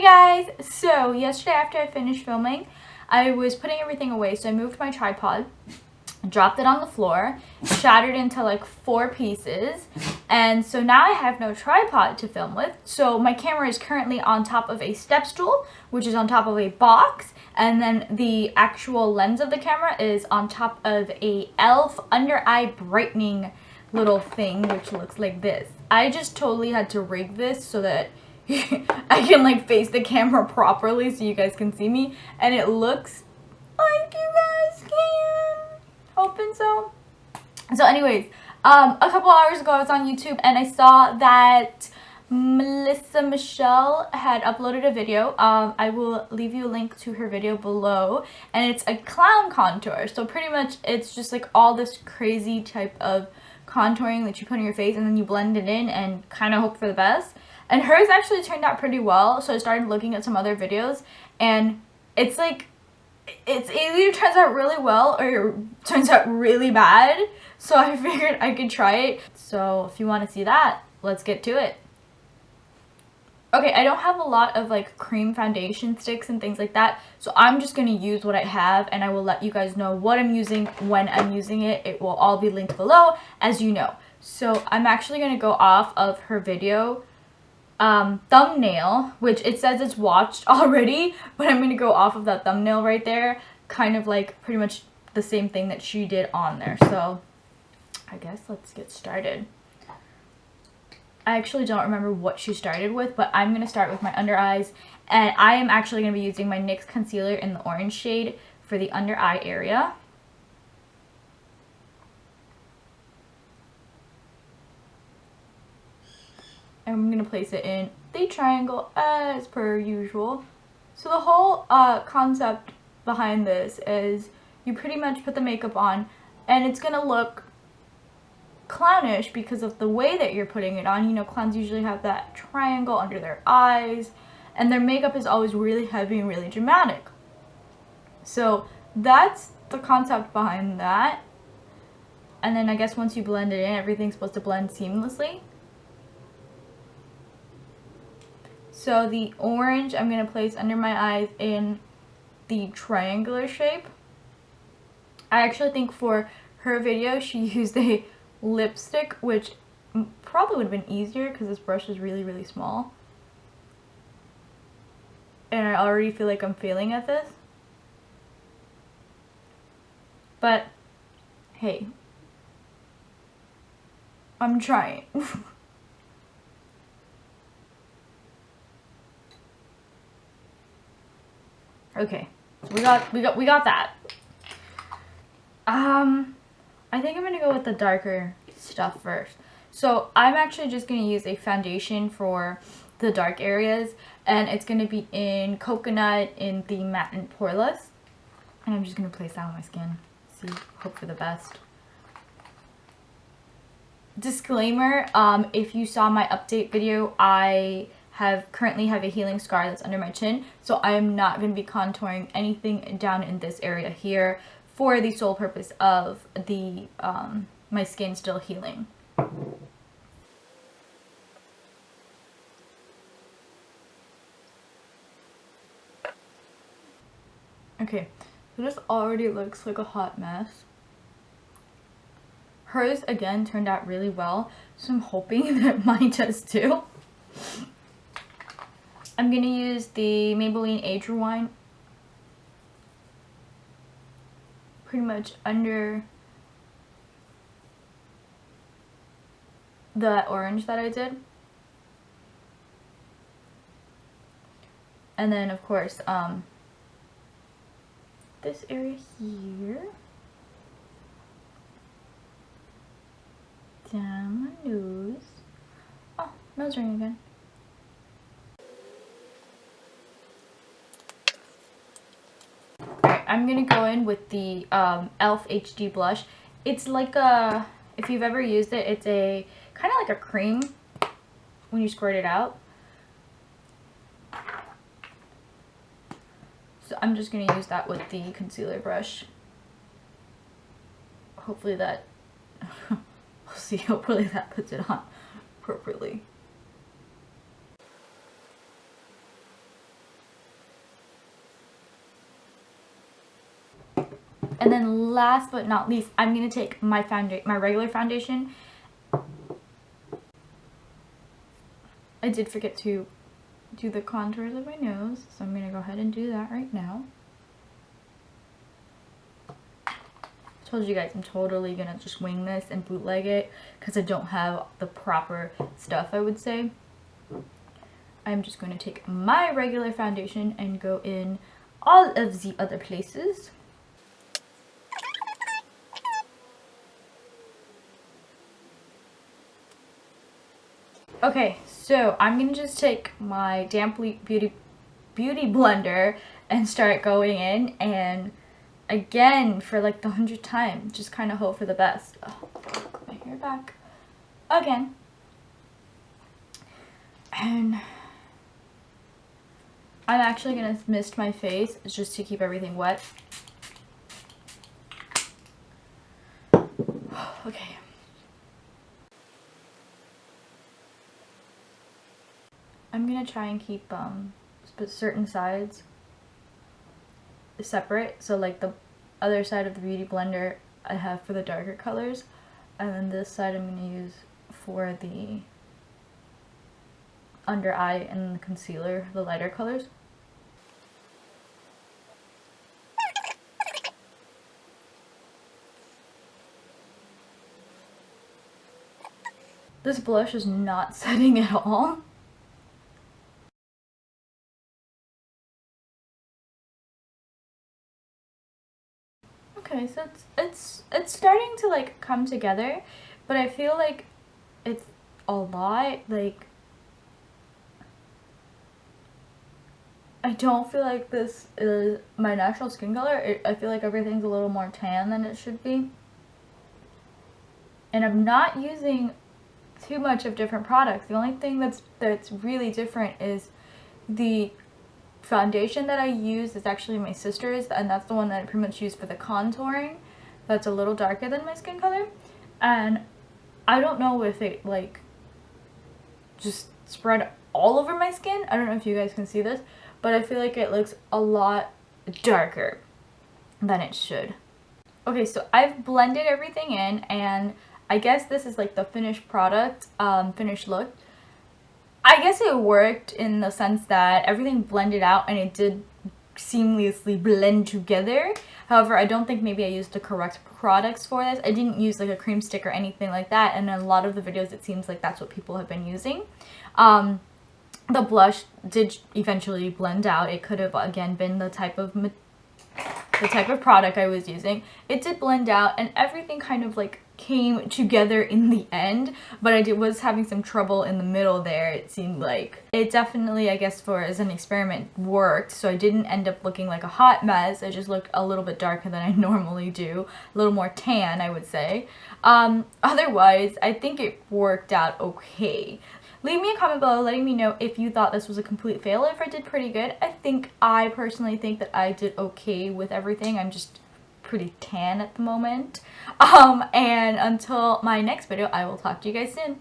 Guys, so yesterday after I finished filming, I was putting everything away, so I moved my tripod, dropped it on the floor, shattered into like 4 pieces, and so now I have no tripod to film with. So my camera is currently on top of a step stool, which is on top of a box, and then the actual lens of the camera is on top of a e.l.f. under eye brightening little thing, which looks like this. I just totally had to rig this so that I can like face the camera properly so you guys can see me, and it looks like you guys can. Hoping so. So anyways, a couple hours ago I was on YouTube and I saw that Melisa Michelle had uploaded a video. I will leave you a link to her video below, and it's a clown contour. So pretty much it's just like all this crazy type of contouring that you put on your face and then you blend it in and kind of hope for the best. And hers actually turned out pretty well, so I started looking at some other videos, and it's like, it either turns out really well or it turns out really bad, so I figured I could try it. So if you want to see that, let's get to it. Okay, I don't have a lot of like cream foundation sticks and things like that, so I'm just going to use what I have, and I will let you guys know what I'm using when I'm using it. It will all be linked below, as you know. So I'm actually going to go off of her video thumbnail, which it says it's watched already, but I'm going to go off of that thumbnail right there, kind of like pretty much the same thing that she did on there. So I guess let's get started. I actually don't remember what she started with, but I'm going to start with my under eyes, and I am actually going to be using my NYX concealer in the orange shade for the under eye area. And I'm going to place it in the triangle as per usual. So the whole concept behind this is you pretty much put the makeup on and it's going to look clownish because of the way that you're putting it on. You know, clowns usually have that triangle under their eyes and their makeup is always really heavy and really dramatic. So that's the concept behind that. And then I guess once you blend it in, everything's supposed to blend seamlessly. So the orange I'm going to place under my eyes in the triangular shape. I actually think for her video she used a lipstick, which probably would have been easier because this brush is really, really small. And I already feel like I'm failing at this. But hey, I'm trying. Okay, we got that. I think I'm gonna go with the darker stuff first. So I'm actually just gonna use a foundation for the dark areas, and it's gonna be in Coconut in the Matte and Poreless. And I'm just gonna place that on my skin. See, hope for the best. Disclaimer, if you saw my update video, I currently have a healing scar that's under my chin, so I am not going to be contouring anything down in this area here for the sole purpose of the my skin still healing. Okay, so this already looks like a hot mess. Hers again turned out really well, so I'm hoping that mine does too. I'm going to use the Maybelline Age Rewind pretty much under the orange that I did. And then of course this area here. Down my nose. Oh, nose ring again. I'm gonna go in with the e.l.f. HD blush. It's like a, if you've ever used it, it's a kind of like a cream when you squirt it out. So I'm just gonna use that with the concealer brush. Hopefully that, we'll see, hopefully that puts it on appropriately. And then last but not least, I'm going to take my regular foundation. I did forget to do the contours of my nose, so I'm going to go ahead and do that right now. Told you guys I'm totally going to just wing this and bootleg it because I don't have the proper stuff, I would say. I'm just going to take my regular foundation and go in all of the other places. Okay, so I'm going to just take my damp beauty blender and start going in, and again, for like the 100th time, just kind of hope for the best. Oh, put my hair back again. And I'm actually going to mist my face just to keep everything wet. Okay. I'm going to try and keep certain sides separate. So like the other side of the beauty blender I have for the darker colors, and then this side I'm going to use for the under eye and the concealer, the lighter colors. This blush is not setting at all. Okay, so it's starting to like come together, but I feel like it's a lot. Like, I don't feel like this is my natural skin color. I feel like everything's a little more tan than it should be. And I'm not using too much of different products. The only thing that's really different is the foundation that I use is actually my sister's, and that's the one that I pretty much use for the contouring. That's a little darker than my skin color, and I don't know if it like just spread all over my skin. I don't know if you guys can see this, but I feel like it looks a lot darker than it should. Okay, so I've blended everything in, and I guess this is like the finished product, finished look. I guess it worked in the sense that everything blended out and it did seamlessly blend together. However, I don't think maybe I used the correct products for this. I didn't use like a cream stick or anything like that, and in a lot of the videos it seems like that's what people have been using. The blush did eventually blend out. It could have again been the type of product I was using. It did blend out, and everything kind of like came together in the end, but I was having some trouble in the middle there. It seemed like it definitely, I guess, for as an experiment worked, so I didn't end up looking like a hot mess. I just looked a little bit darker than I normally do, a little more tan, I would say. Otherwise, I think it worked out okay. Leave me a comment below letting me know if you thought this was a complete fail, if I did pretty good. I personally think that I did okay with everything. I'm just pretty tan at the moment. And until my next video, I will talk to you guys soon.